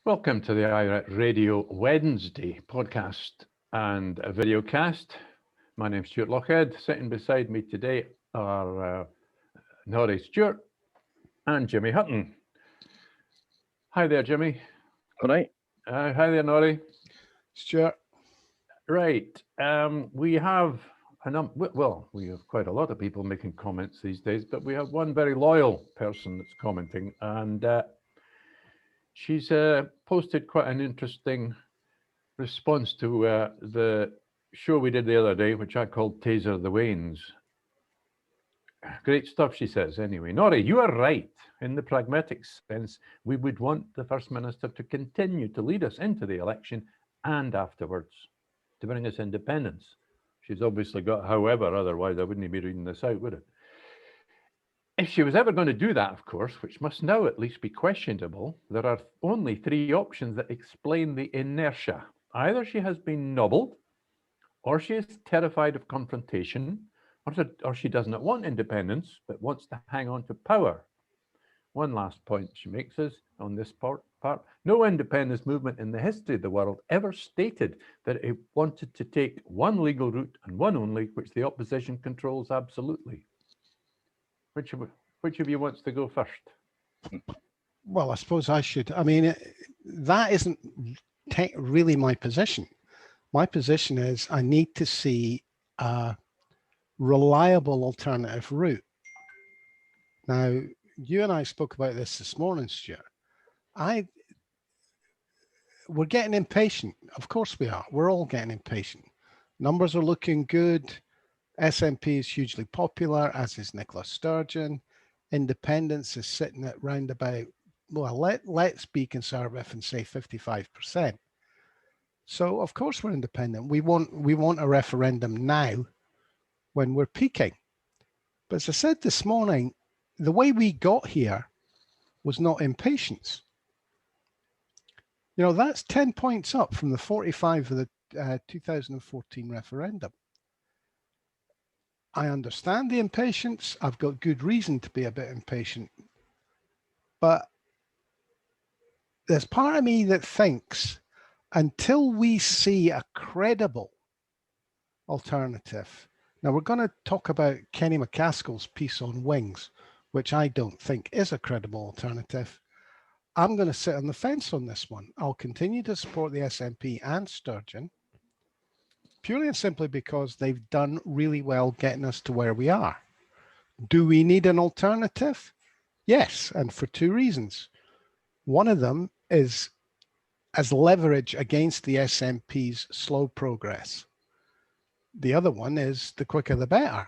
Welcome to the IRET Radio Wednesday podcast and a videocast. My name's Stuart Lochhead. Sitting beside me today are Norrie Stewart and Jimmy Hutton. Hi there, Jimmy. All right. Hi there, Norrie. Stuart. Right. We have we have quite a lot of people making comments these days, but we have one very loyal person that's commenting, and she's posted quite an interesting response to the show we did the other day, which I called Taser the Wains. Great stuff, she says. Anyway, Norrie, you are right. In the pragmatic sense, we would want the First Minister to continue to lead us into the election and afterwards to bring us independence. She's obviously got however, otherwise I wouldn't be reading this out, would it? If she was ever going to do that, of course, which must now at least be questionable, there are only three options that explain the inertia. Either she has been nobbled, or she is terrified of confrontation, or she does not want independence, but wants to hang on to power. One last point she makes is, on this part, no independence movement in the history of the world ever stated that it wanted to take one legal route and one only, which the opposition controls absolutely. Which of you wants to go first? Well, I suppose I should. I mean, that isn't really my position. My position is I need to see a reliable alternative route. Now, you and I spoke about this morning, Stuart. We're getting impatient. Of course we are. We're all getting impatient. Numbers are looking good. SNP is hugely popular, as is Nicola Sturgeon. Independence is sitting at round about, well, let's be conservative and say 55%. So of course we're independent. We want a referendum now when we're peaking. But as I said this morning, the way we got here was not impatience. You know, that's 10 points up from the 45 of the 2014 referendum. I understand the impatience. I've got good reason to be a bit impatient. But there's part of me that thinks until we see a credible alternative. Now, we're going to talk about Kenny MacAskill's piece on wings, which I don't think is a credible alternative. I'm going to sit on the fence on this one. I'll continue to support the SNP and Sturgeon, purely and simply because they've done really well getting us to where we are. Do we need an alternative? Yes, and for two reasons. One of them is as leverage against the SNP's slow progress. The other one is the quicker the better.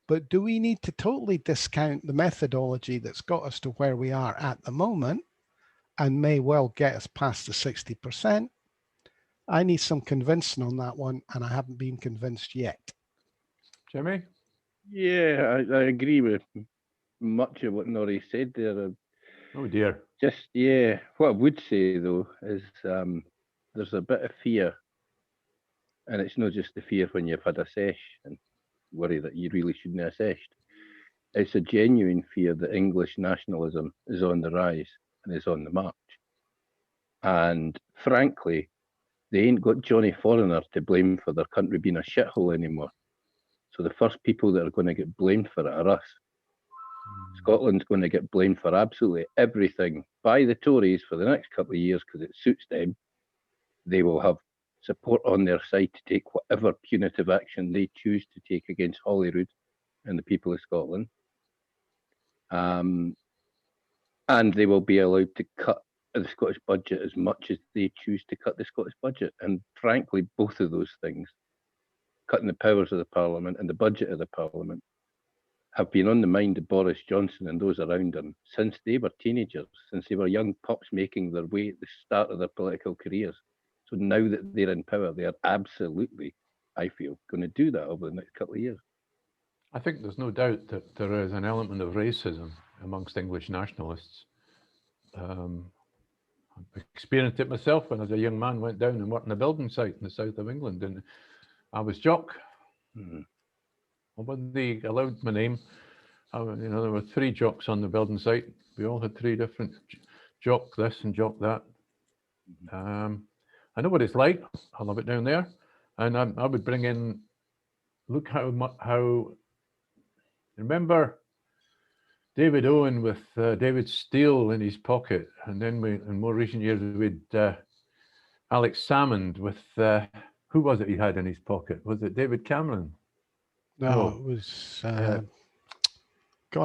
But do we need to totally discount the methodology that's got us to where we are at the moment and may well get us past the 60%? I need some convincing on that one, and I haven't been convinced yet. Jimmy? Yeah, I agree with much of what Norrie said there. Oh dear. Just, yeah, what I would say though is there's a bit of fear, and it's not just the fear when you've had a sesh and worry that you really shouldn't have seshed. It's a genuine fear that English nationalism is on the rise and is on the march. And frankly, they ain't got Johnny Foreigner to blame for their country being a shithole anymore. So the first people that are going to get blamed for it are us. Scotland's going to get blamed for absolutely everything by the Tories for the next couple of years because it suits them. They will have support on their side to take whatever punitive action they choose to take against Holyrood and the people of Scotland. And they will be allowed to cut the Scottish budget as much as they choose to cut the Scottish budget. And frankly, both of those things, cutting the powers of the Parliament and the budget of the Parliament, have been on the mind of Boris Johnson and those around him since they were teenagers, since they were young pups making their way at the start of their political careers. So now that they're in power, they are absolutely, I feel, going to do that over the next couple of years. I think there's no doubt that there is an element of racism amongst English nationalists. I experienced it myself when, as a young man, went down and worked on a building site in the south of England, and I was jock. When they allowed my name, there were 3 jocks on the building site. We all had 3 different jock this and jock that. I know what it's like. I love it down there, and I would bring in. Look how. Remember David Owen with David Steele in his pocket, and then in more recent years we had Alex Salmond with who was it he had in his pocket? Was it David Cameron? No, it was God,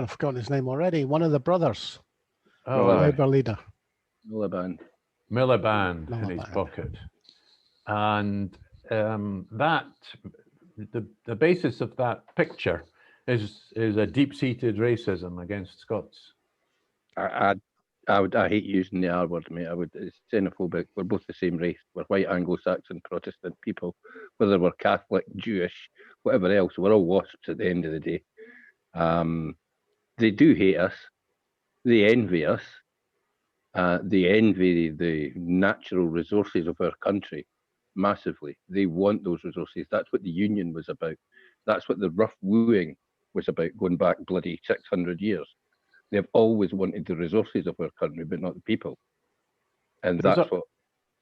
I've forgotten his name already. One of the brothers, Labour leader. Miliband in his pocket. And that the basis of that picture is a deep-seated racism against Scots. I hate using the R word, mate. It's xenophobic. We're both the same race. We're white Anglo-Saxon Protestant people, whether we're Catholic, Jewish, whatever else. We're all wasps at the end of the day. They do hate us. They envy us. They envy the natural resources of our country massively. They want those resources. That's what the union was about. That's what the rough wooing was about, going back bloody 600 years. They've always wanted the resources of our country, but not the people. And that's what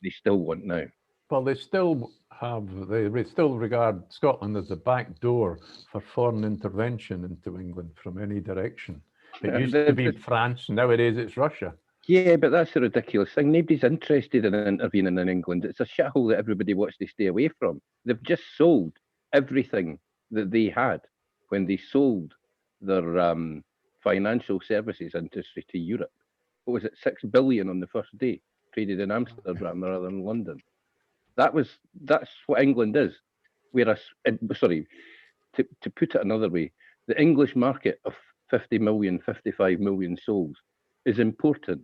they still want now. Well, they still regard Scotland as a back door for foreign intervention into England from any direction. It used to be France, nowadays it's Russia. Yeah, but that's a ridiculous thing. Nobody's interested in intervening in England. It's a shithole that everybody wants to stay away from. They've just sold everything that they had when they sold their financial services industry to Europe. What was it, 6 billion on the first day, traded in Amsterdam rather than London. That's what England is. Whereas, to put it another way, the English market of 50 million, 55 million souls is important,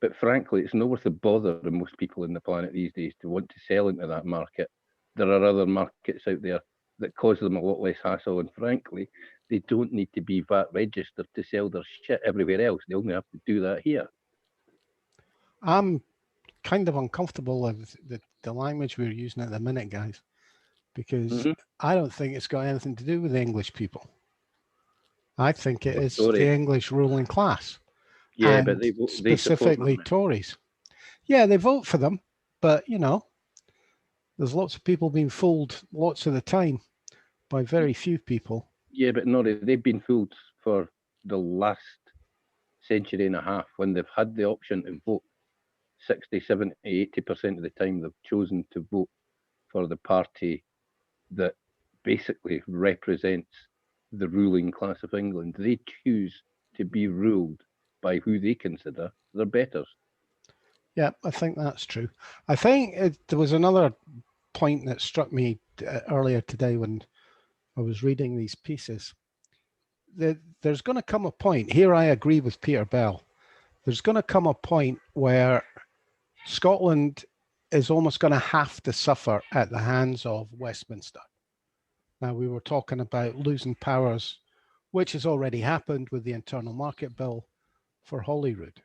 but frankly, it's not worth the bother of most people on the planet these days to want to sell into that market. There are other markets out there that cause them a lot less hassle, and frankly, they don't need to be VAT registered to sell their shit everywhere else. They only have to do that here. I'm kind of uncomfortable with the language we're using at the minute, guys, because I don't think it's got anything to do with the English people. I think it is the English ruling class. Yeah, and but they specifically Tories. Yeah, they vote for them, but you know, there's lots of people being fooled lots of the time by very few people. Yeah, but no, they've been fooled for the last century and a half when they've had the option to vote. 60, 70, 80% of the time they've chosen to vote for the party that basically represents the ruling class of England. They choose to be ruled by who they consider their betters. Yeah, I think that's true. I think there was another point that struck me earlier today when I was reading these pieces. There's going to come a point, here I agree with Peter Bell, there's going to come a point where Scotland is almost going to have to suffer at the hands of Westminster. Now, we were talking about losing powers, which has already happened with the Internal Market Bill for Holyrood.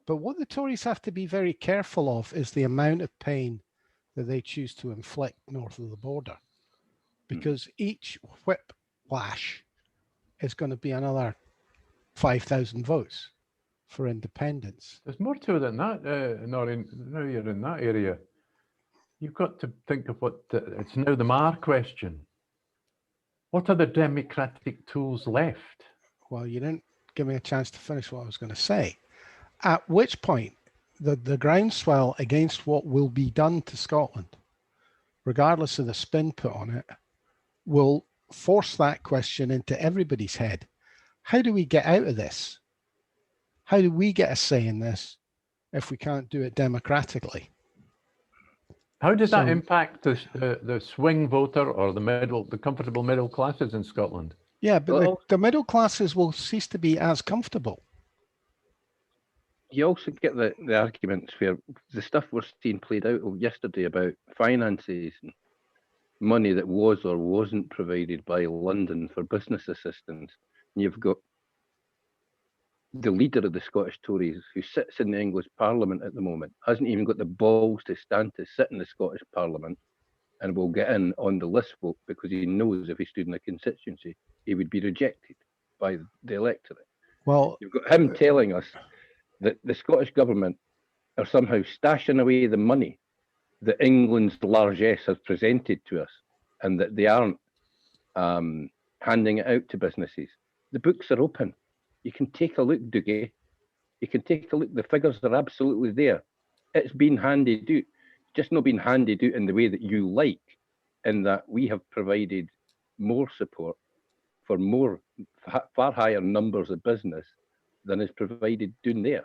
But what the Tories have to be very careful of is the amount of pain that they choose to inflict north of the border, because each whip lash is going to be another 5,000 votes for independence. There's more to it than that, now you're in that area. You've got to think of it's now the Mar question. What are the democratic tools left? Well, you didn't give me a chance to finish what I was going to say. At which point, the groundswell against what will be done to Scotland, regardless of the spin put on it, will force that question into everybody's head. How do we get out of this? How do we get a say in this if we can't do it democratically? How does that impact the swing voter or the comfortable middle classes in Scotland? Yeah, but the middle classes will cease to be as comfortable. You also get the arguments where the stuff we're seeing played out yesterday about finances and money that was or wasn't provided by London for business assistance. And you've got the leader of the Scottish Tories, who sits in the English Parliament at the moment, hasn't even got the balls to stand to sit in the Scottish Parliament and will get in on the list vote because he knows if he stood in a constituency, he would be rejected by the electorate. Well, you've got him telling us that the Scottish government are somehow stashing away the money that England's largesse has presented to us, and that they aren't handing it out to businesses. The books are open. You can take a look, Dougie. You can take a look. The figures are absolutely there. It's been handed out, just not been handed out in the way that you like, in that we have provided more support for far higher numbers of business than is provided down there.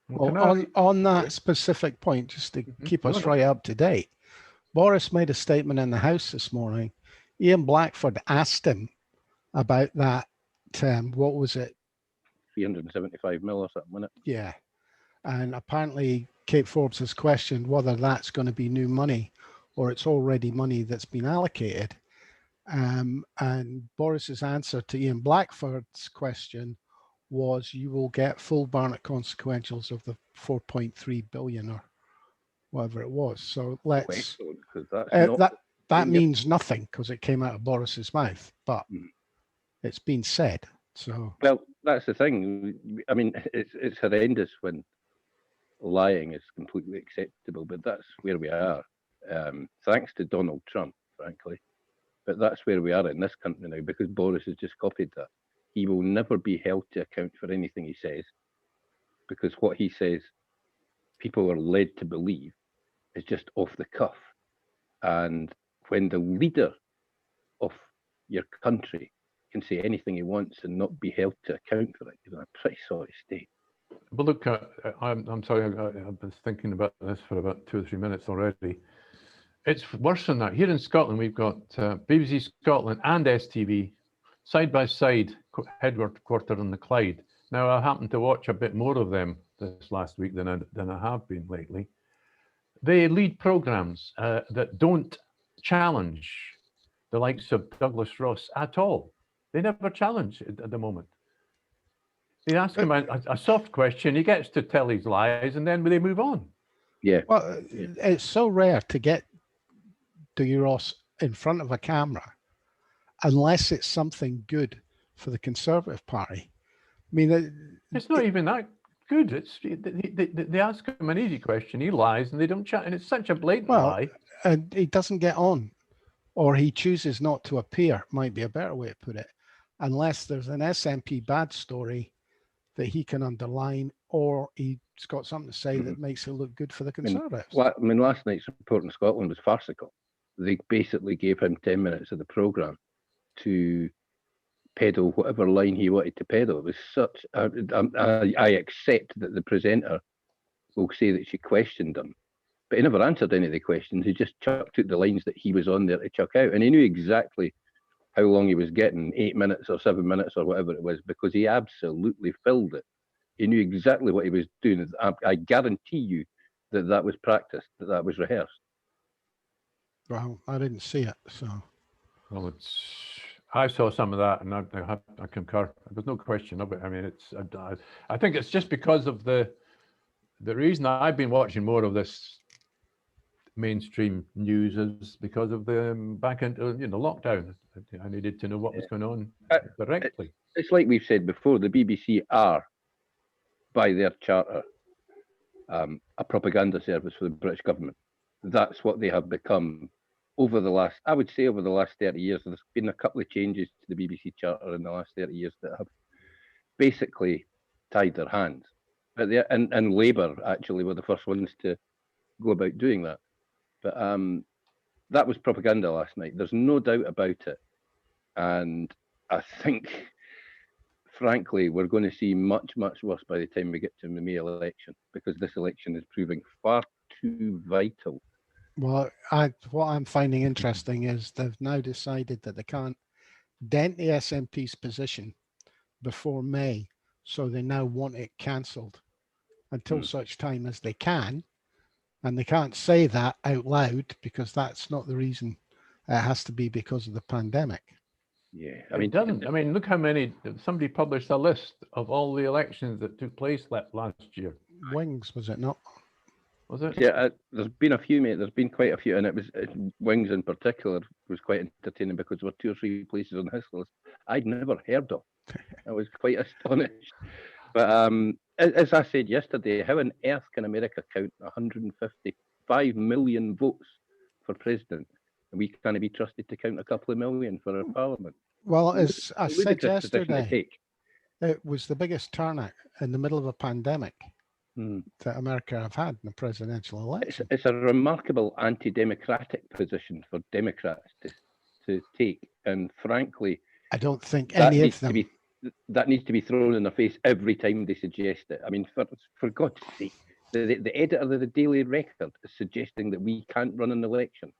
Well, on that specific point, just to keep us right up to date, Boris made a statement in the House this morning. Ian Blackford asked him about that. What was it? 375 mil or something, wasn't it? Yeah. And apparently Kate Forbes has questioned whether that's going to be new money or it's already money that's been allocated. And Boris's answer to Ian Blackford's question was, you will get full Barnett consequentials of the 4.3 billion or whatever it was. So let's that means nothing because it came out of Boris's mouth, but it's been said. So well, that's the thing. I mean, it's horrendous when lying is completely acceptable, but that's where we are. Thanks to Donald Trump, frankly, but that's where we are in this country now because Boris has just copied that. He will never be held to account for anything he says because what he says, people are led to believe, is just off the cuff. And when the leader of your country can say anything he wants and not be held to account for it, you're in a pretty sorry state. But look, I'm sorry, I've been thinking about this for about 2 or 3 minutes already. It's worse than that. Here in Scotland, we've got BBC Scotland and STV side by side, headquartered in the Clyde. Now, I happened to watch a bit more of them this last week than I have been lately. They lead programmes that don't challenge the likes of Douglas Ross at all. They never challenge it at the moment. They ask him a soft question, he gets to tell his lies, and then they move on. Yeah. Well, it's so rare to get Dougie Ross in front of a camera unless it's something good for the Conservative Party. I mean, it's not even that good. It's they ask him an easy question, he lies, and they don't chat, and it's such a blatant lie. And he doesn't get on, or he chooses not to appear. Might be a better way to put it, unless there's an SNP bad story that he can underline, or he's got something to say that makes it look good for the Conservatives. I mean, last night's report in Scotland was farcical. They basically gave him 10 minutes of the programme to peddle whatever line he wanted to peddle. It was such, I accept that the presenter will say that she questioned him, but he never answered any of the questions. He just chucked out the lines that he was on there to chuck out. And he knew exactly how long he was getting, 8 minutes or 7 minutes or whatever it was, because he absolutely filled it. He knew exactly what he was doing. I guarantee you that was practiced, that was rehearsed. Well, I didn't see it, so. Well, I saw some of that, and I concur. There's no question of it. I mean, I think it's just because of the reason I've been watching more of this mainstream news is because of the back into lockdown. I needed to know what was going on directly. It's like we've said before, the BBC are, by their charter, a propaganda service for the British government. That's what they have become over the last 30 years. There's been a couple of changes to the BBC charter in the last 30 years that have basically tied their hands. But and Labour actually were the first ones to go about doing that. But that was propaganda last night. There's no doubt about it. And I think, frankly, we're going to see much, much worse by the time we get to the May election, because this election is proving far too vital. Well, what I'm finding interesting is they've now decided that they can't dent the SNP's position before May, so they now want it cancelled until such time as they can. And they can't say that out loud because that's not the reason. It has to be because of the pandemic. Yeah, I mean, look how many. Somebody published a list of all the elections that took place last year. Wings, was it not? Was it? Yeah, there's been a few, mate. There's been quite a few, and Wings in particular was quite entertaining because there were 2 or 3 places on his list I'd never heard of. I was quite astonished. But as I said yesterday, how on earth can America count 155 million votes for president, and we can't be trusted to count a couple of million for our parliament? Well, as I said Ludicrous position to yesterday, take. it was the biggest turnout in the middle of a pandemic that America have had in a presidential election. It's a remarkable anti-democratic position for Democrats to take, and frankly, I don't think that any needs of them. to be that needs to be thrown in their face every time they suggest it. I mean, for God's sake, the editor of the Daily Record is suggesting that we can't run an election.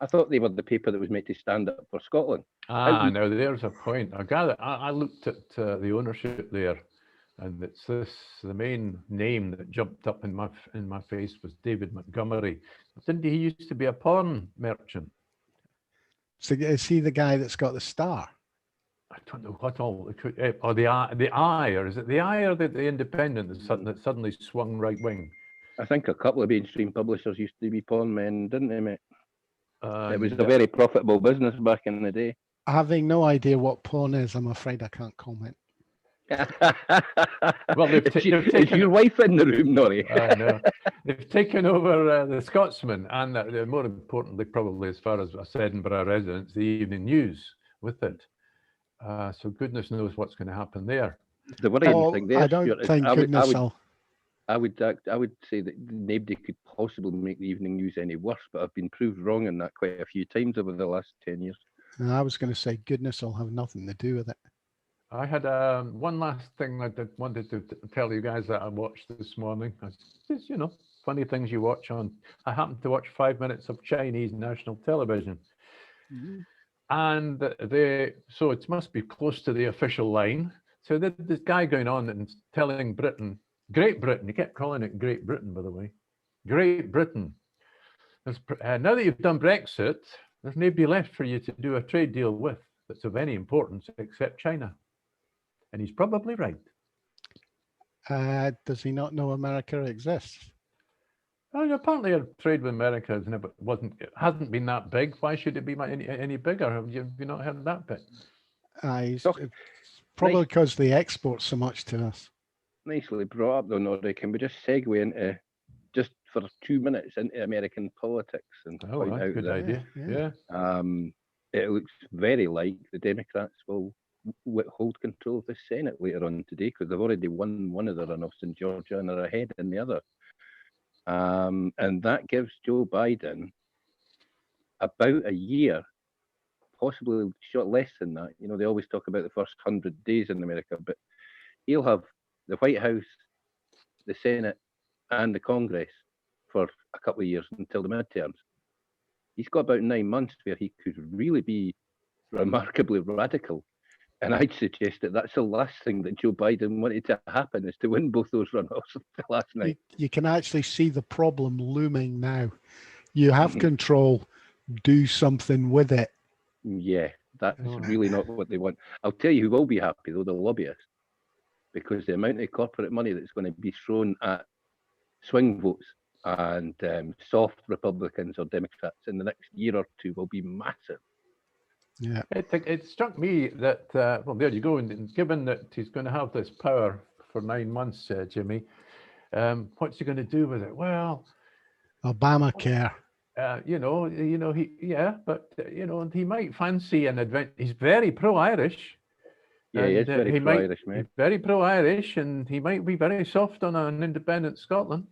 I thought they were the paper that was meant to stand up for Scotland. Now there's a point. I looked at the ownership there, and it's the main name that jumped up in my face was David Montgomery. Didn't he used to be a porn merchant? So is he the guy that's got the star? I don't know what all it could, or the Eye, or is it the Eye or the Independent that suddenly swung right wing? I think a couple of mainstream publishers used to be porn men, didn't they, mate? It was a And, very profitable business back in the day. Having no idea what porn is, I'm afraid I can't comment. Well, they've is your wife in the room, Norrie? no. They've taken over the Scotsman and more importantly, probably as far as us Edinburgh residents, the Evening News with it. So goodness knows what's going to happen there. The worrying thing there, I don't Stuart, think goodness I would say that nobody could possibly make the Evening News any worse, but I've been proved wrong in that quite a few times over the last 10 years. And I was going to say goodness will have nothing to do with it. I had one last thing I wanted to tell you guys that I watched this morning. Just, funny things you watch on. I happened to watch 5 minutes of Chinese national television. And so it must be close to the official line. So this guy going on and telling Great Britain, he kept calling it Great Britain, by the way. Great Britain. Now that you've done Brexit, there's nobody left for you to do a trade deal with that's of any importance except China. And he's probably right. Does he not know America exists? Well, apparently our trade with America hasn't been that big. Why should it be any bigger? Have you not heard that bit? It's probably because they export so much to us. Nicely brought up though, Norrie. Can we just segue into, just for 2 minutes, into American politics and point out good that idea. Yeah. It looks very like the Democrats will hold control of the Senate later on today, because they've already won one of the runoffs in Georgia and are ahead in the other. And that gives Joe Biden about a year, possibly less than that. They always talk about the first 100 days in America, but he'll have the White House, the Senate, and the Congress for a couple of years until the midterms. He's got about 9 months where he could really be remarkably radical. And I'd suggest that that's the last thing that Joe Biden wanted to happen, is to win both those runoffs last night. You can actually see the problem looming now. You have control, do something with it. Yeah, that's really not what they want. I'll tell you who will be happy, though, the lobbyists, because the amount of corporate money that's going to be thrown at swing votes and soft Republicans or Democrats in the next year or two will be massive. Yeah, it struck me that well, there you go. And given that he's going to have this power for 9 months, Jimmy, what's he going to do with it? Well, Obamacare. But he might fancy an advent. He's very pro-Irish. Yeah, he is very pro-Irish, mate. He's very pro-Irish, and he might be very soft on an independent Scotland.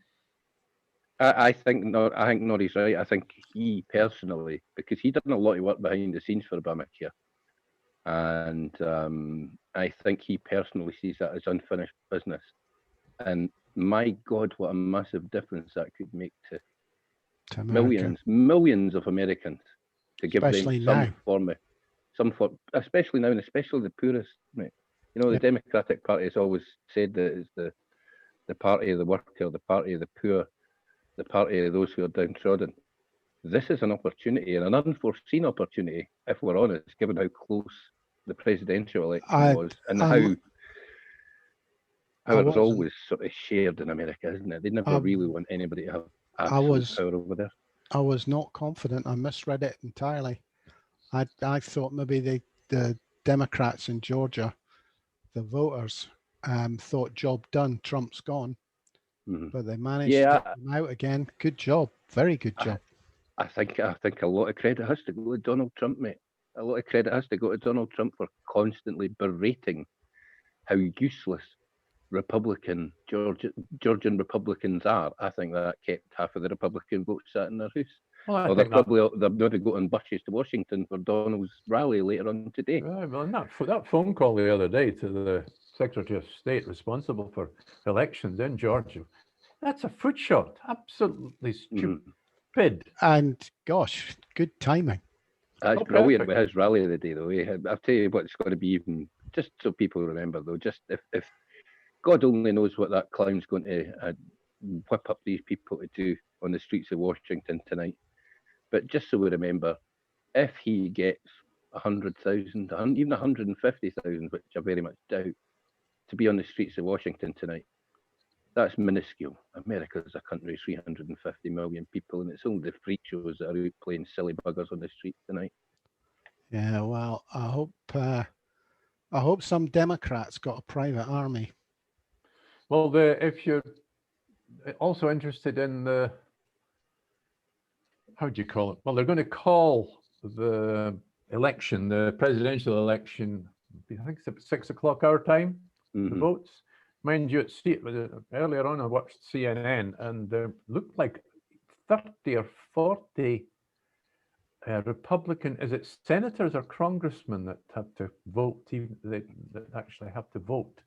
I think Norrie's right. I think he personally, because he done a lot of work behind the scenes for Obamacare, and I think he personally sees that as unfinished business. And my God, what a massive difference that could make to millions of Americans, to give especially them some now. form, especially now, and especially the poorest. Right? The Democratic Party has always said that it's the party of the worker, the party of the poor, the party of those who are downtrodden. This is an opportunity, and an unforeseen opportunity, if we're honest, given how close the presidential election was, and how it was always sort of shared in America, isn't it? They never really want anybody to have absolute power over there. I was not confident. I misread it entirely. I thought maybe the Democrats in Georgia, the voters, thought job done, Trump's gone, but they managed Yeah, to get him out again. Good job, very good job. I think a lot of credit has to go to Donald Trump, mate. A lot of credit has to go to Donald Trump for constantly berating how useless Georgian Republicans are. I think that kept half of the Republican votes sat in their house. Well, They're maybe going buses to Washington for Donald's rally later on today. Well, that phone call the other day to the Secretary of State responsible for elections in Georgia, that's a foot shot. Absolutely stupid. And gosh, good timing. That's brilliant with his rally of the day, though. I'll tell you what's going to be, even just so people remember, though, just if God only knows what that clown's going to whip up these people to do on the streets of Washington tonight. But just so we remember, if he gets 100,000, even 150,000, which I very much doubt, to be on the streets of Washington tonight, that's minuscule. America's a country of 350 million people, and it's only the freak shows that are out playing silly buggers on the streets tonight. Yeah, well, I hope some Democrats got a private army. Well, if you're also interested in the, how do you call it? Well, they're going to call the election, the presidential election, I think it's at 6 o'clock our time, the votes. Mind you, earlier on I watched CNN, and there looked like 30 or 40 Republican, is it senators or congressmen that have to vote, even that actually have to vote.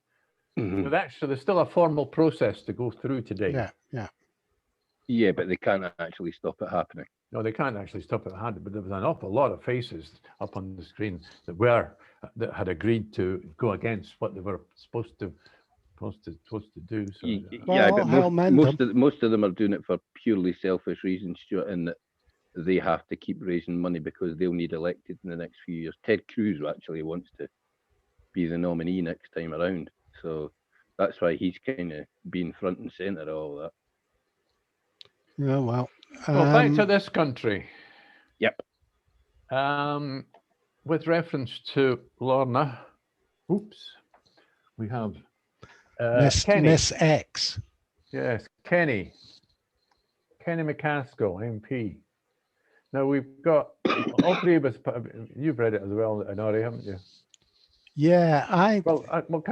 So there's still a formal process to go through today. Yeah, but they can't actually stop it happening. No, they can't actually stop it happening, but there was an awful lot of faces up on the screen that had agreed to go against what they were supposed to do. So, yeah, but most of them are doing it for purely selfish reasons, Stuart, and that they have to keep raising money because they'll need elected in the next few years. Ted Cruz actually wants to be the nominee next time around, so that's why he's kind of being front and centre of all that. Yeah, well, back to this country. Yep. With reference to Lorna, we have Kenny. Miss X. Yes, Kenny MacAskill, MP. Now we've got all three of us. You've read it as well, Inari, haven't you? Yeah,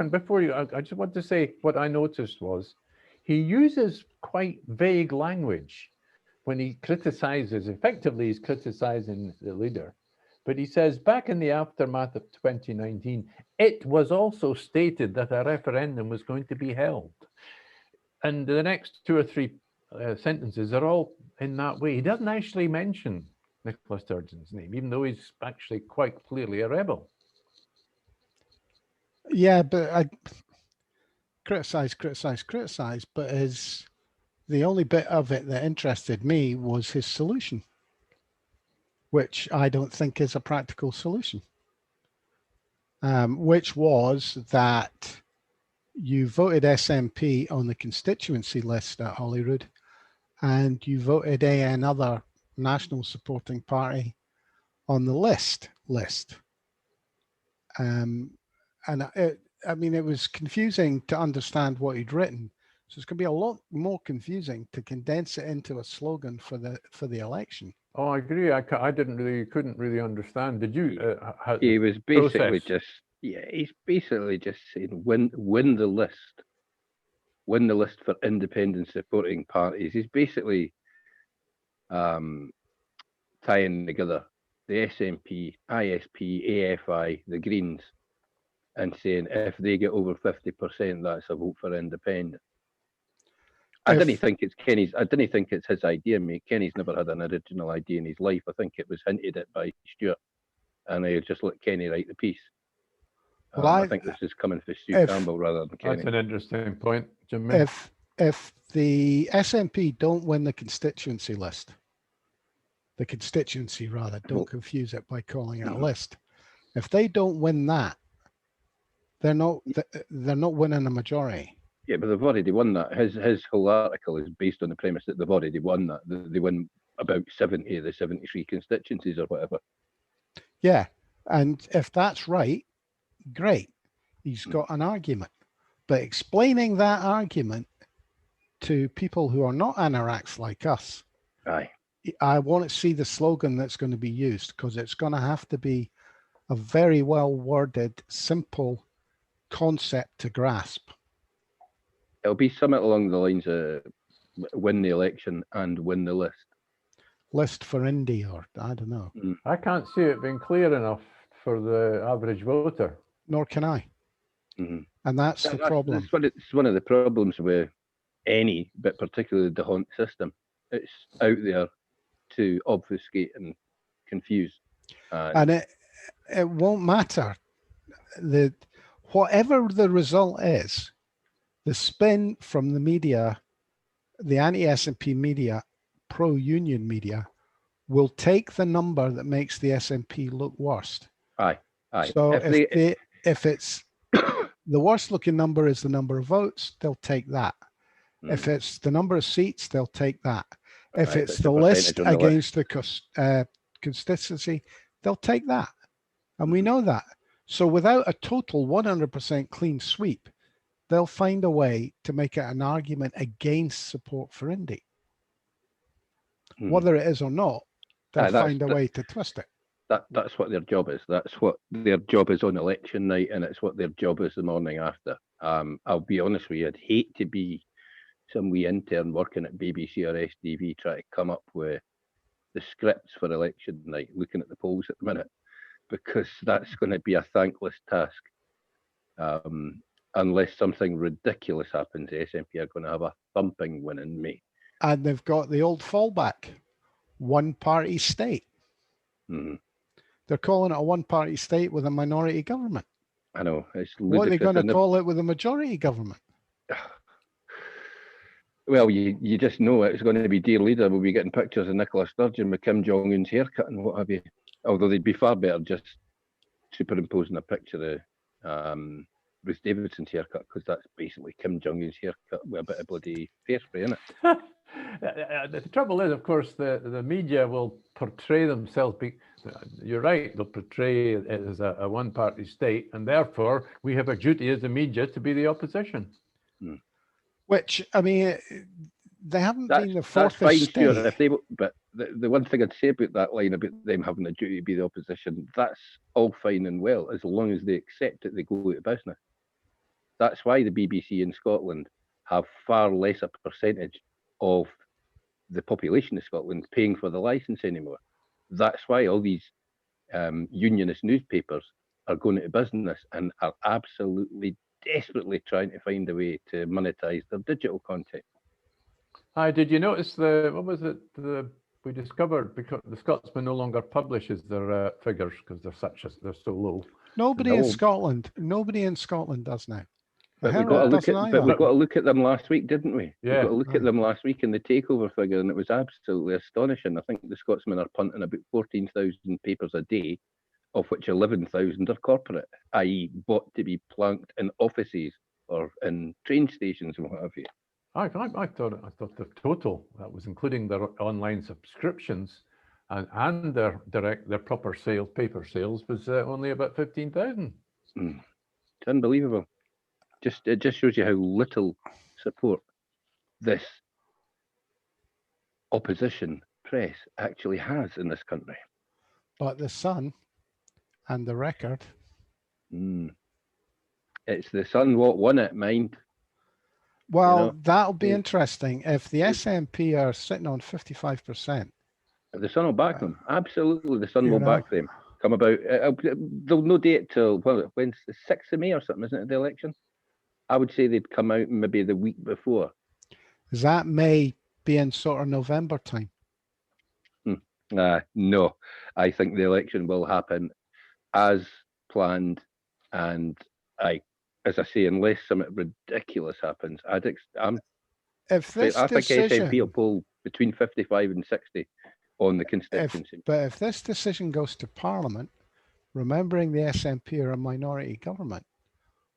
before you, I just want to say what I noticed was he uses quite vague language when he criticizes. Effectively, he's criticizing the leader, but he says back in the aftermath of 2019, it was also stated that a referendum was going to be held, and the next two or three sentences are all in that way. He doesn't actually mention Nicola Sturgeon's name, even though he's actually quite clearly a rebel. Yeah, but I criticize, but the only bit of it that interested me was his solution, which I don't think is a practical solution, which was that you voted SNP on the constituency list at Holyrood, and you voted another national supporting party on the list. It was confusing to understand what he'd written. So it's going to be a lot more confusing to condense it into a slogan for the election. Oh, I agree. Couldn't really understand. Did you? He was basically he's basically just saying win the list for independent supporting parties. He's basically tying together the SNP, ISP, AFI, the Greens, and saying if they get over 50%, that's a vote for independent. I didn't think it's his idea, mate. Kenny's never had an original idea in his life. I think it was hinted at by Stuart, and I just let Kenny write the piece. Well, I think this is coming for Stu Campbell rather than Kenny. That's an interesting point, Jim. If the SNP don't win the constituency rather, don't confuse it by calling it a list. If they don't win that, they're not winning a majority. Yeah, but they've already won that. His whole article is based on the premise that they've already won that. They win about 70 of the 73 constituencies or whatever. Yeah, and if that's right, great. He's got an argument. But explaining that argument to people who are not anoraks like us, Aye. I want to see the slogan that's going to be used, because it's going to have to be a very well worded, simple concept to grasp. It'll be something along the lines of win the election and win the list. List for Indy, or I don't know. I can't see it being clear enough for the average voter. Nor can I. Mm-hmm. And that's the problem. It's one of the problems with any, but particularly the Hunt system. It's out there to obfuscate and confuse. And it won't matter. Whatever the result is, the spin from the media, the anti-SNP media, pro-union media, will take the number that makes the SNP look worst. Aye. So if it's the worst looking number is the number of votes, they'll take that. If it's the number of seats, they'll take that. If it's the list against the constituency, they'll take that. And we know that. So without a total 100% clean sweep, they'll find a way to make it an argument against support for Indy. Whether it is or not, they'll find a way to twist it. That's what their job is. That's what their job is on election night, and it's what their job is the morning after. I'll be honest with you, I'd hate to be some wee intern working at BBC or STV trying to come up with the scripts for election night, looking at the polls at the minute, because that's going to be a thankless task. Unless something ridiculous happens, the SNP are going to have a thumping win in May. And they've got the old fallback, one-party state. Mm-hmm. They're calling it a one-party state with a minority government. I know. It's what are they going to call it with a majority government? Well, you just know it's going to be dear leader. We'll be getting pictures of Nicola Sturgeon with Kim Jong-un's haircut and what have you. Although they'd be far better just superimposing a picture of Bruce Davidson's haircut, because that's basically Kim Jong-un's haircut with a bit of bloody hairspray in it. The trouble is, of course, the media will portray themselves. You're right, they'll portray it as a one-party state, and therefore we have a duty as the media to be the opposition. Which, I mean, they haven't been the fourth estate. Sure, if they, but the one thing I'd say about that line about them having a duty to be the opposition, that's all fine and well, as long as they accept that they go out of business. That's why the BBC in Scotland have far less a percentage of the population of Scotland paying for the licence anymore. That's why all these unionist newspapers are going into business and are absolutely desperately trying to find a way to monetize their digital content. Hi, did you notice we discovered, because the Scotsman no longer publishes their figures because they're so low. Nobody in Scotland does now. But we got to look at them last week, didn't we? Yeah. We got to look at them last week in the takeover figure, and it was absolutely astonishing. I think the Scotsmen are punting about 14,000 papers a day, of which 11,000 are corporate, i.e. bought to be planked in offices or in train stations and what have you. I thought the total, that was including their online subscriptions and their proper sales, paper sales, was only about 15,000. It's unbelievable. It just shows you how little support this opposition press actually has in this country. But the Sun and the Record. It's the Sun what won it, mind. Well, that'll be interesting. If the SNP are sitting on 55%. The Sun will back them. Absolutely, the Sun will back them. Come about, they'll no date till, when's the 6th of May or something, isn't it, the election? I would say they'd come out maybe the week before. Is that May being sort of November time? No, I think the election will happen as planned, and as I say, unless something ridiculous happens, I think SNP will poll between 55 and 60 on the constituency. But if this decision goes to Parliament, remembering the SNP are a minority government,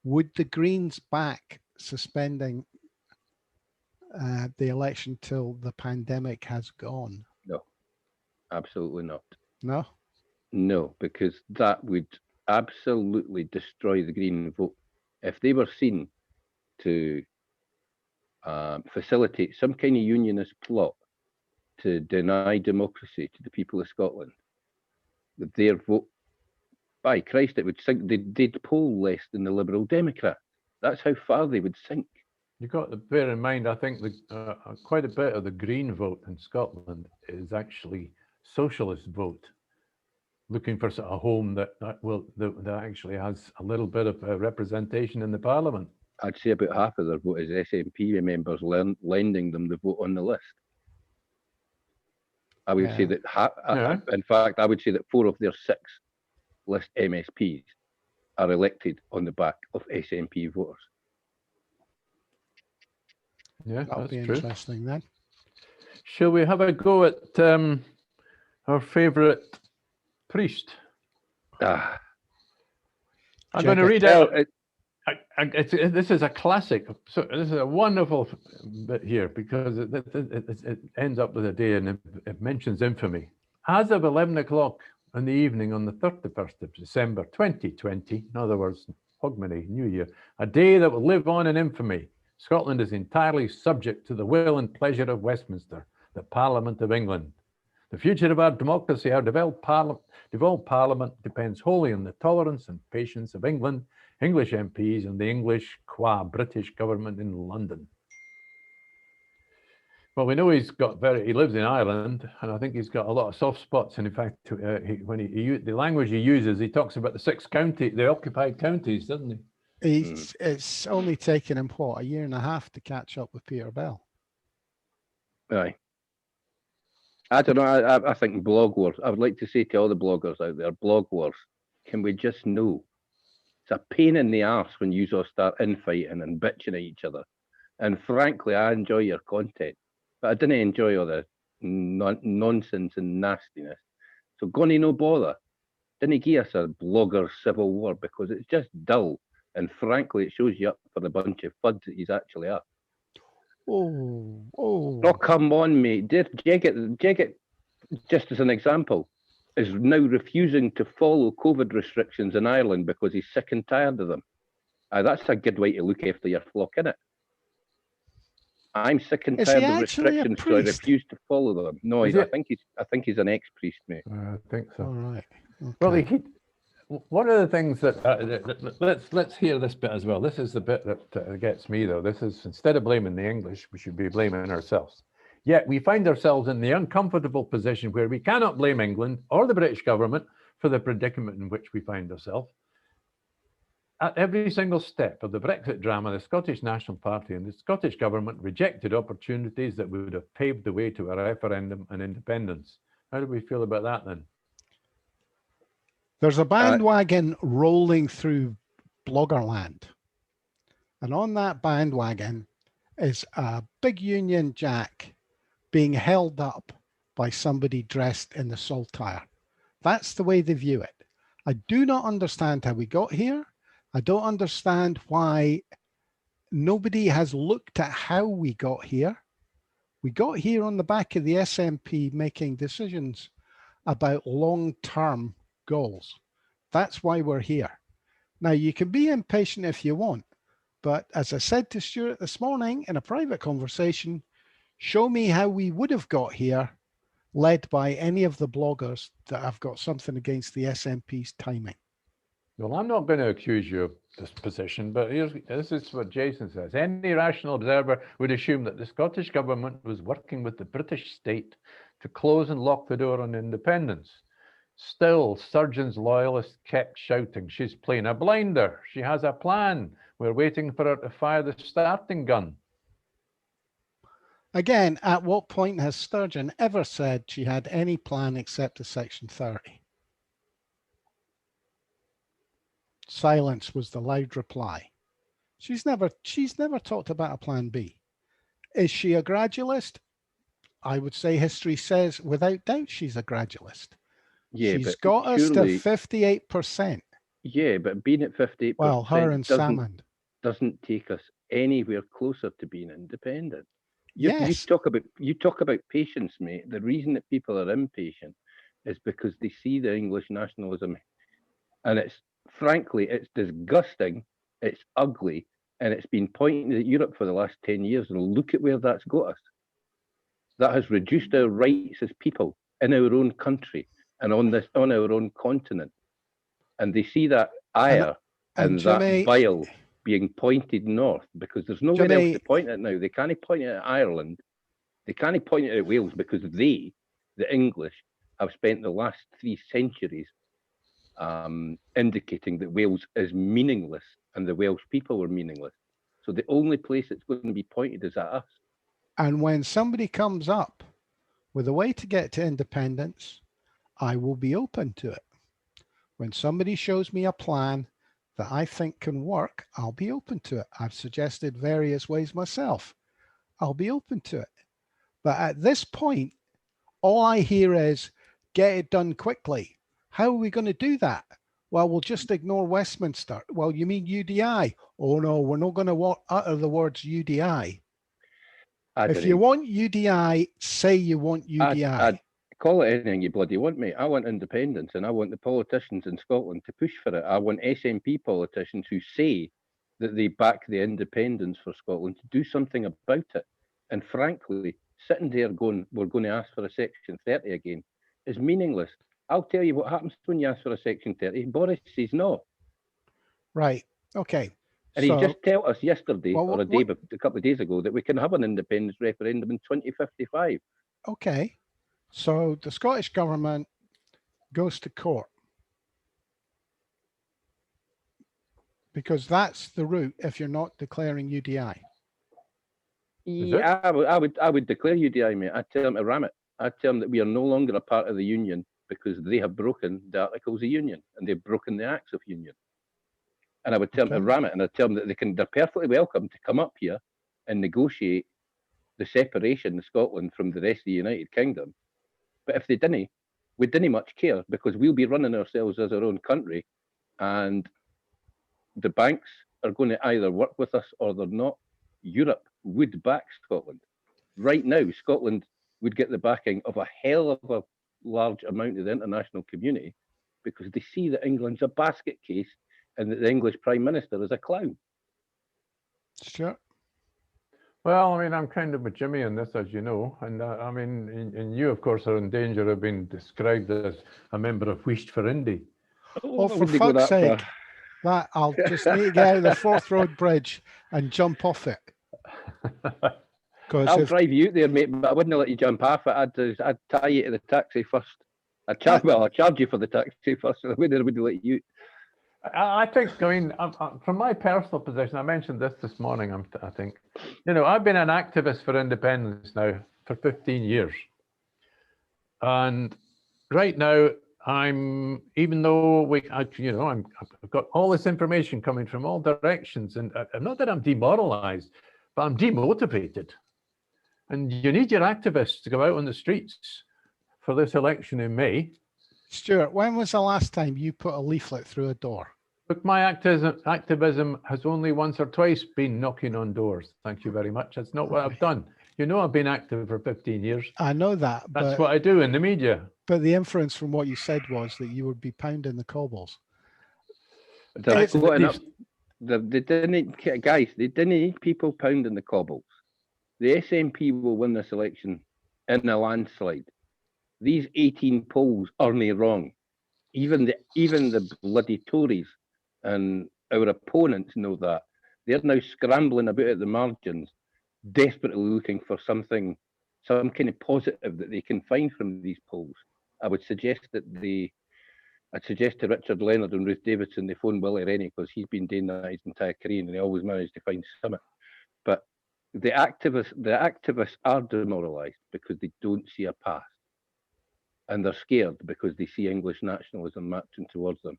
would the Greens back suspending the election till the pandemic has gone? No, absolutely not. No? No, because that would absolutely destroy the Green vote. If they were seen to facilitate some kind of unionist plot to deny democracy to the people of Scotland, with their vote, by Christ, it would sink. They'd poll less than the Liberal Democrats. That's how far they would sink. You've got to bear in mind, I think quite a bit of the Green vote in Scotland is actually socialist vote, looking for sort of a home that actually has a little bit of representation in the Parliament. I'd say about half of their vote is SNP members lending them the vote on the list. I would say that, in fact, I would say that 4 of their 6 list MSPs are elected on the back of SNP voters. Yeah, That'll that's be true. interesting then. Shall we have a go at our favourite priest? Ah, I'm going to read it. This is a classic. So this is a wonderful bit here because it ends up with a day and it mentions infamy. As of 11 o'clock in the evening on the 31st of December 2020, in other words, Hogmanay, New Year, a day that will live on in infamy, Scotland is entirely subject to the will and pleasure of Westminster, the Parliament of England. The future of our democracy, our devolved Parliament, depends wholly on the tolerance and patience of England, English MPs, and the English qua British government in London. Well, we know he lives in Ireland, and I think he's got a lot of soft spots. And in fact, when the language he uses, he talks about the occupied counties, doesn't he? It's only taken him, what, a year and a half to catch up with Peter Bell. aye. I don't know. I think blog wars. I would like to say to all the bloggers out there, blog wars. Can we just know? It's a pain in the arse when you all start infighting and bitching at each other. And frankly, I enjoy your content, but I didn't enjoy all the nonsense and nastiness. So gonna no bother. Didn't give us a blogger civil war because it's just dull. And frankly, it shows you up for the bunch of fuds that he's actually are. Oh, come on, mate. Jeggett, just as an example, is now refusing to follow COVID restrictions in Ireland because he's sick and tired of them. That's a good way to look after your flock, isn't it? I'm sick and tired of restrictions, so I refuse to follow them. No, I think he's an ex-priest, mate. I think so. All right. Okay. Well, one of the things that let's hear this bit as well. This is the bit that gets me, though. This is, instead of blaming the English, we should be blaming ourselves. Yet we find ourselves in the uncomfortable position where we cannot blame England or the British government for the predicament in which we find ourselves. At every single step of the Brexit drama, the Scottish National Party and the Scottish government rejected opportunities that would have paved the way to a referendum and independence. How do we feel about that then? There's a bandwagon rolling through Bloggerland. And on that bandwagon is a big Union Jack being held up by somebody dressed in the saltire. That's the way they view it. I do not understand how we got here. I don't understand why nobody has looked at how we got here. We got here on the back of the SNP making decisions about long-term goals. That's why we're here. Now, you can be impatient if you want, but as I said to Stuart this morning in a private conversation, show me how we would have got here, led by any of the bloggers that have got something against the SNP's timing. Well, I'm not going to accuse you of this position, but this is what Jason says. Any rational observer would assume that the Scottish government was working with the British state to close and lock the door on independence. Still, Sturgeon's loyalists kept shouting, she's playing a blinder. She has a plan. We're waiting for her to fire the starting gun. Again, at what point has Sturgeon ever said she had any plan except a Section 30? Silence was the loud reply. She's never talked about a plan B. Is she a gradualist? I would say history says without doubt she's a gradualist. Yeah, she's got us to 58%. Yeah, but being at 58%, well, her and Salmond doesn't take us anywhere closer to being independent. Yes. You talk about patience, mate. The reason that people are impatient is because they see the English nationalism, and it's frankly, it's disgusting, it's ugly, And it's been pointing at Europe for the last 10 years, and look at where that's got us. That has reduced our rights as people in our own country and on our own continent. And they see that ire and Jimmy, that bile being pointed north, because there's nowhere else to point it now. They can't point it at Ireland. They can't point it at Wales, because they, the English, have spent the last 3 centuries indicating that Wales is meaningless and the Welsh people are meaningless. So the only place it's going to be pointed is at us. And when somebody comes up with a way to get to independence, I will be open to it. When somebody shows me a plan that I think can work, I'll be open to it. I've suggested various ways myself. I'll be open to it. But at this point, all I hear is get it done quickly. How are we going to do that? Well, we'll just ignore Westminster. Well, you mean UDI? Oh no, we're not going to utter the words UDI. If you want UDI, say you want UDI. I'd call it anything you bloody want, mate. I want independence, and I want the politicians in Scotland to push for it. I want SNP politicians who say that they back the independence for Scotland to do something about it. And frankly, sitting there going, we're going to ask for a Section 30 again, is meaningless. I'll tell you what happens when you ask for a Section 30. Boris says no. Right. Okay. And so, he just told us yesterday, well, or a couple of days ago, that we can have an independence referendum in 2055. Okay. So the Scottish government goes to court, because that's the route if you're not declaring UDI. Yeah, I would declare UDI, mate. I'd tell them to ram it. I'd tell them that we are no longer a part of the union because they have broken the Articles of Union and they've broken the Acts of Union. And I would tell them to ram it, and I'd tell them that they're perfectly welcome to come up here and negotiate the separation of Scotland from the rest of the United Kingdom. But if they didn't, we didn't much care, because we'll be running ourselves as our own country, and the banks are going to either work with us or they're not. Europe would back Scotland. Right now, Scotland would get the backing of a hell of a large amount of the international community, because they see that England's a basket case and that the English Prime Minister is a clown. Sure. Well, I mean, I'm kind of with Jimmy on this, as you know, and I mean, and you, of course, are in danger of being described as a member of Wheesht for Indy. Oh, for fuck's sake, that I'll just need to get out of the Forth Road Bridge and jump off it. I'll drive you out there, mate, but I wouldn't let you jump off it. I'd tie you to the taxi first. I'd charge you for the taxi first. I wouldn't let you. I think, I mean, from my personal position, I mentioned this morning, I think, you know, I've been an activist for independence now for 15 years. And right now, even though I've got all this information coming from all directions, and not that I'm demoralized, but I'm demotivated. And you need your activists to go out on the streets for this election in May. Stuart, when was the last time you put a leaflet through a door? Look, my activism has only once or twice been knocking on doors. Thank you very much. That's not what I've done. You know, I've been active for 15 years. I know that. That's what I do in the media. But the inference from what you said was that you would be pounding the cobbles. They didn't need people pounding the cobbles. The SNP will win this election in a landslide. These 18 polls aren't wrong. Even the bloody Tories and our opponents know that. They're now scrambling about at the margins, desperately looking for some kind of positive that they can find from these polls. I'd suggest to Richard Leonard and Ruth Davidson they phone Willie Rennie, because he's been doing that his entire career and he always managed to find something. But the activists are demoralised because they don't see a path. And they're scared because they see English nationalism marching towards them.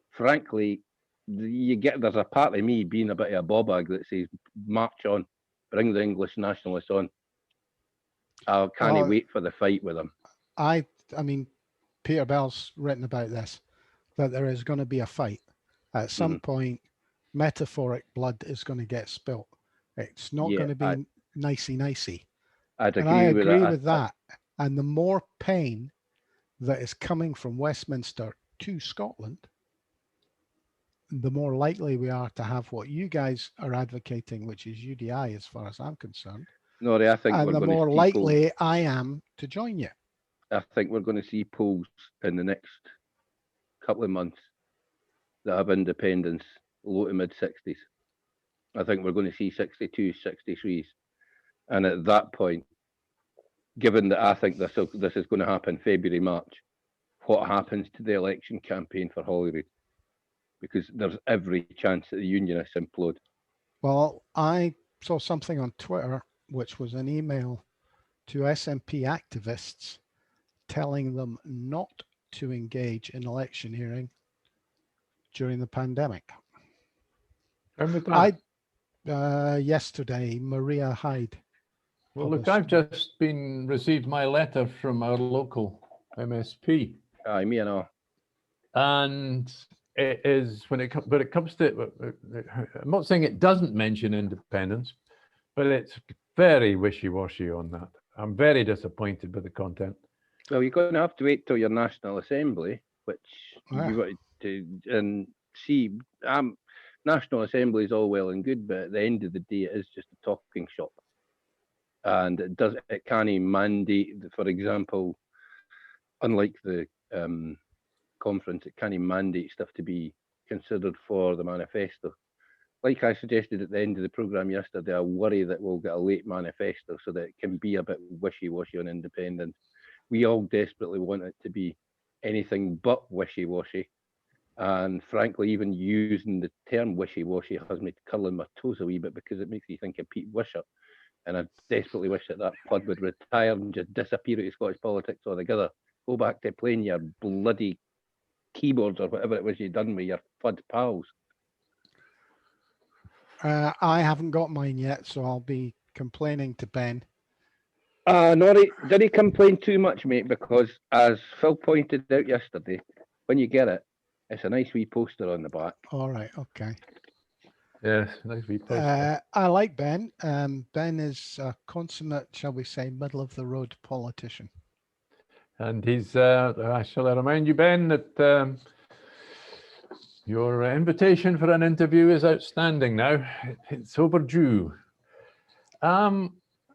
Frankly, there's a part of me being a bit of a bobag that says, march on, bring the English nationalists on. I can't wait for the fight with them. I mean, Peter Bell's written about this, that there is going to be a fight. At some point, metaphoric blood is going to get spilt. It's not going to be nicey-nicey. I agree with that. And the more pain that is coming from Westminster to Scotland, the more likely we are to have what you guys are advocating, which is UDI, as far as I'm concerned. Nori, I think And we're the going to more see polls. likely I am to join you. I think we're going to see polls in the next couple of months that have independence low to mid 60s. I think we're going to see 62, 63s. And at that point, given that I think this is going to happen February, March, what happens to the election campaign for Holyrood? Because there's every chance that the unionists implode. Well, I saw something on Twitter, which was an email to SNP activists telling them not to engage in electioneering during the pandemic. When was that? Yesterday, Maria Hyde. Well, look, I've just received my letter from our local MSP. Aye, me and all. And it is when it comes to, I'm not saying it doesn't mention independence, but it's very wishy-washy on that. I'm very disappointed with the content. Well, you're going to have to wait till your National Assembly, which you wanted to, and see. National Assembly is all well and good, but at the end of the day, it is just a talking shop, and it can't mandate. For example, unlike the conference, it can't mandate stuff to be considered for the manifesto. Like I suggested at the end of the programme yesterday, I worry that we'll get a late manifesto so that it can be a bit wishy-washy on independence. We all desperately want it to be anything but wishy-washy. And frankly, even using the term wishy-washy has me curling my toes a wee bit because it makes you think of Pete Wisher. And I desperately wish that pud would retire and just disappear out of Scottish politics altogether. Go back to playing your bloody keyboards or whatever it was you done with your FUD pals. I haven't got mine yet, so I'll be complaining to Ben. Nori, didn't complain too much, mate, because as Phil pointed out yesterday, when you get it, it's a nice wee poster on the back. All right, okay. Yes, nice wee poster. I like Ben. Ben is a consummate, shall we say, middle-of-the-road politician. And he's, shall I remind you, Ben, that your invitation for an interview is outstanding now. It's overdue.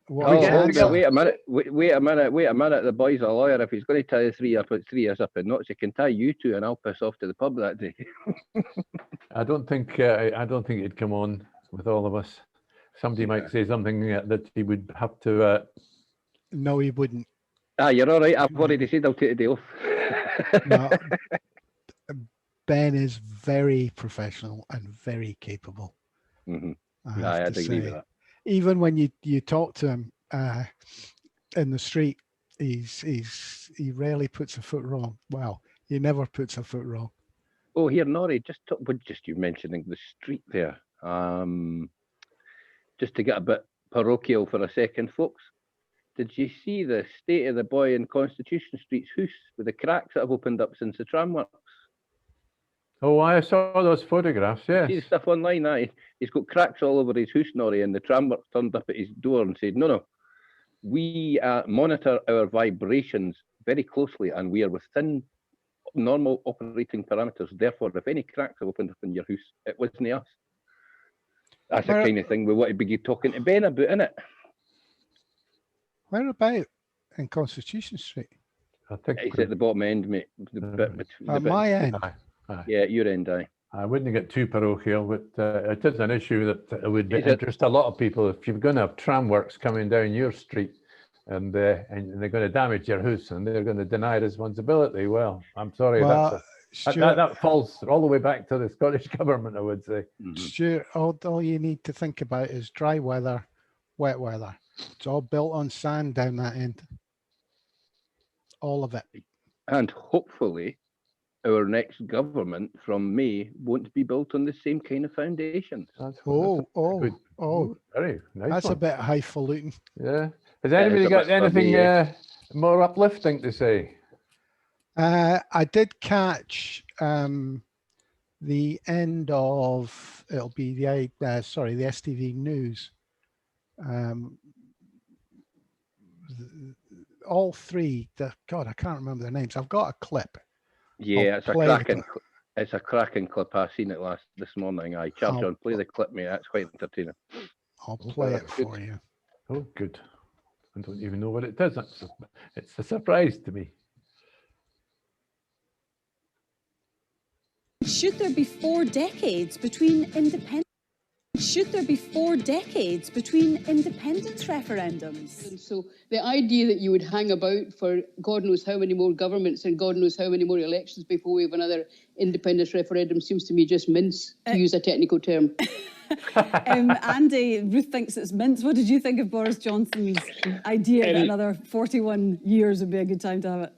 Wait a minute. The boy's a lawyer. If he's going to tie 3 years up in knots, he can tie you 2 and I'll piss off to the pub that day. I don't think he'd come on with all of us. Somebody might say something that he would have to. No, he wouldn't. You're all right. I've already said I'll take a day off. No, Ben is very professional and very capable. Mm-hmm. I'd agree with that. Even when you talk to him in the street, he rarely puts a foot wrong. Well, he never puts a foot wrong. Oh, here, Nori, just you mentioning the street there. Just to get a bit parochial for a second, folks. Did you see the state of the boy in Constitution Street's house with the cracks that have opened up since the tramworks? Oh, I saw those photographs, yes. See the stuff online, he's got cracks all over his house, Nori, and the tramworks turned up at his door and said, no, we monitor our vibrations very closely and we are within normal operating parameters. Therefore, if any cracks have opened up in your house, it wasn't us. That's the kind of thing we want to be talking to Ben about, innit? Where about in Constitution Street? I think it's at the bottom end, mate. My end. Yeah, your end, aye. I wouldn't get too parochial, but it is an issue that would interest a lot of people. If you're going to have tramworks coming down your street and they're going to damage your house and they're going to deny responsibility, well, I'm sorry, that falls all the way back to the Scottish government, I would say. Mm-hmm. Stuart, all you need to think about is dry weather, wet weather. It's all built on sand down that end. All of it. And hopefully our next government from May won't be built on the same kind of foundations. Very nice. That's one. A bit highfalutin. Yeah. Has anybody got anything more uplifting to say? I did catch the end of, it'll be the STV News. All three, God, I can't remember their names. I've got a clip. Yeah, it's a cracking. It's a cracking clip. I seen it this morning. I charge on, play the clip, mate. That's quite entertaining. I'll play it for you. Oh, good. I don't even know what it is. It's a surprise to me. Should there be 4 decades between independence? Should there be 4 decades between independence referendums? And so the idea that you would hang about for God knows how many more governments and God knows how many more elections before we have another independence referendum seems to me just mince, to use a technical term. Andy, Ruth thinks it's mince. What did you think of Boris Johnson's idea that another 41 years would be a good time to have it?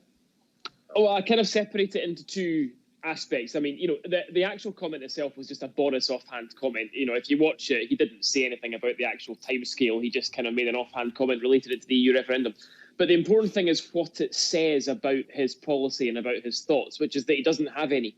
Oh, I kind of separate it into two aspects. I mean, you know, the actual comment itself was just a Boris offhand comment. You know, if you watch it, he didn't say anything about the actual timescale. He just kind of made an offhand comment, related it to the EU referendum. But the important thing is what it says about his policy and about his thoughts, which is that he doesn't have any.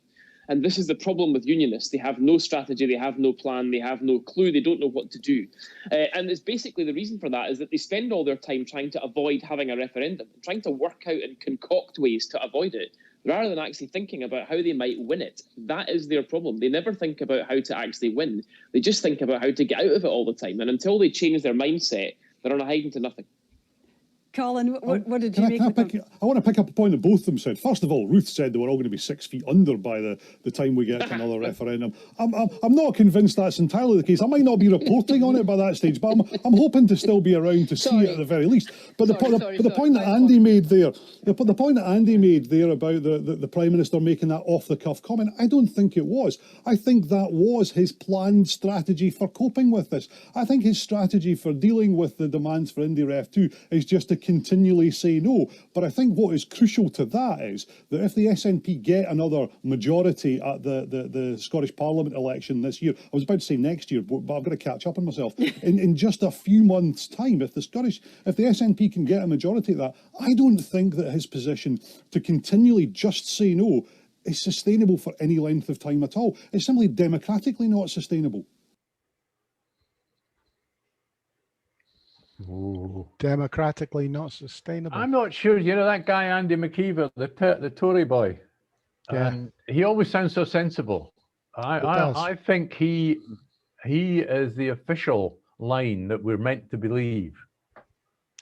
And this is the problem with unionists. They have no strategy, they have no plan, they have no clue, they don't know what to do. And it's basically the reason for that is that they spend all their time trying to avoid having a referendum, trying to work out and concoct ways to avoid it, rather than actually thinking about how they might win it. That is their problem. They never think about how to actually win. They just think about how to get out of it all the time. And until they change their mindset, they're on a hiding to nothing. Colin, what did you make of it? I want to pick up a point that both of them said. First of all, Ruth said they were all going to be 6 feet under by the time we get to another referendum. I'm not convinced that's entirely the case. I might not be reporting on it by that stage, but I'm hoping to still be around to see it at the very least. But the point that Andy made there, the point that Andy made there about the Prime Minister making that off-the-cuff comment, I don't think it was. I think that was his planned strategy for coping with this. I think his strategy for dealing with the demands for Indy Ref 2 is just to continually say no. But I think what is crucial to that is that if the SNP get another majority at the Scottish Parliament election this year, I was about to say next year, but I've got to catch up on myself, in just a few months' time, if the SNP can get a majority of that, I don't think that his position to continually just say no is sustainable for any length of time at all. It's simply democratically not sustainable. Ooh. Democratically not sustainable. I'm not sure. You know that guy Andy McKeever, the Tory boy. Yeah. He always sounds so sensible. I think he is the official line that we're meant to believe.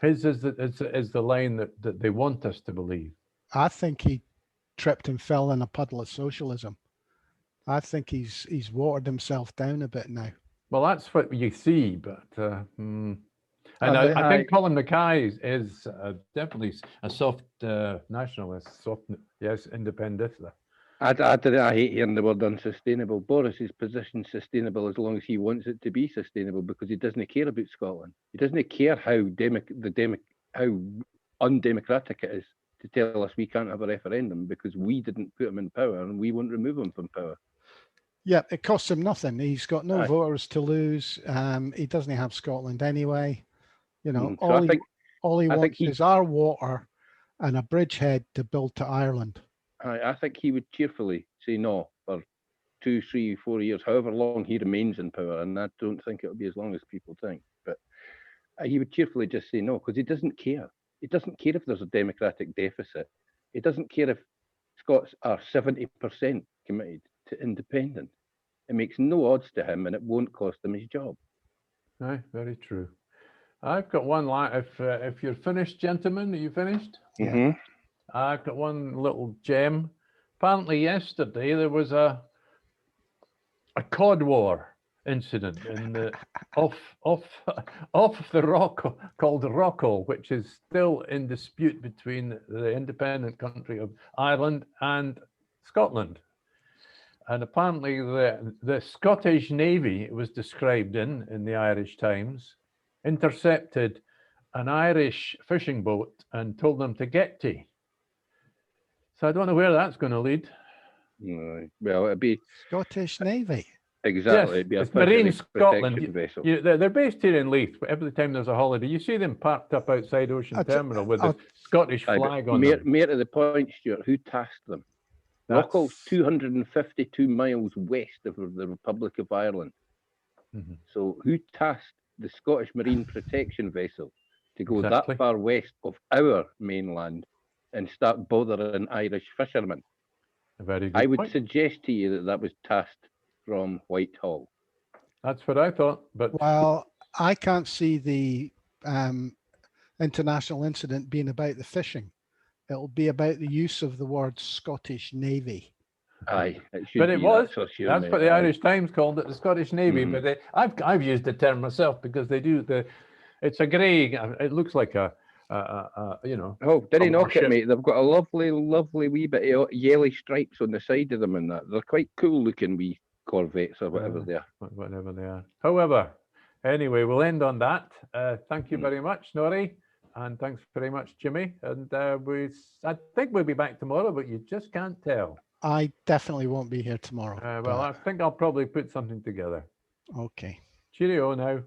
His is the line that they want us to believe. I think he tripped and fell in a puddle of socialism. I think he's watered himself down a bit now. Well, that's what you see, but. And I think Colin Mackay is definitely a soft nationalist, independent. I hate hearing the word unsustainable. Boris's position's sustainable as long as he wants it to be sustainable, because he doesn't care about Scotland. He doesn't care how undemocratic it is to tell us we can't have a referendum because we didn't put him in power and we won't remove him from power. Yeah, it costs him nothing. He's got no voters to lose. He doesn't have Scotland anyway. You know, all he wants is our water and a bridgehead to build to Ireland. I think he would cheerfully say no for 2, 3, 4 years, however long he remains in power, and I don't think it'll be as long as people think. But he would cheerfully just say no, because he doesn't care. He doesn't care if there's a democratic deficit. He doesn't care if Scots are 70% committed to independence. It makes no odds to him, and it won't cost him his job. Aye, very true. I've got one line. If you're finished, gentlemen, are you finished? Mm-hmm. I've got one little gem. Apparently, yesterday there was a cod war incident in the off the rock called Rocco, which is still in dispute between the independent country of Ireland and Scotland. And apparently, the Scottish Navy, it was described in the Irish Times, intercepted an Irish fishing boat and told them to get to. So I don't know where that's going to lead. Well, it'd be Scottish Navy. Exactly. Yes, it'd be it's Marine Scotland. Vessel. They're based here in Leith, but every time there's a holiday, you see them parked up outside Ocean Terminal with the Scottish flag on them. Mere to the point, Stuart, who tasked them? Rockall's 252 miles west of the Republic of Ireland. Mm-hmm. So who tasked the Scottish Marine Protection Vessel to go that far west of our mainland and start bothering Irish fishermen? A very good I would point. suggest to you that was tasked from Whitehall. That's what I thought, but Well, I can't see the international incident being about the fishing. It'll be about the use of the word Scottish Navy. Aye, it should but it be was. that for sure, That's mate, what the aye. Irish Times called it, the Scottish Navy. Mhm. But I've used the term myself because they do it's a grey. It looks like a you know. Oh, didn't knock it, warship. mate. They've got a lovely, lovely wee bit of yellow stripes on the side of them and that. They're quite cool looking wee corvettes or whatever they are. Whatever they are. However, anyway, we'll end on that. Thank you very much, Norrie, and thanks very much, Jimmy. And I think we'll be back tomorrow, but you just can't tell. I definitely won't be here tomorrow. Well, I think I'll probably put something together. Okay. Cheerio now.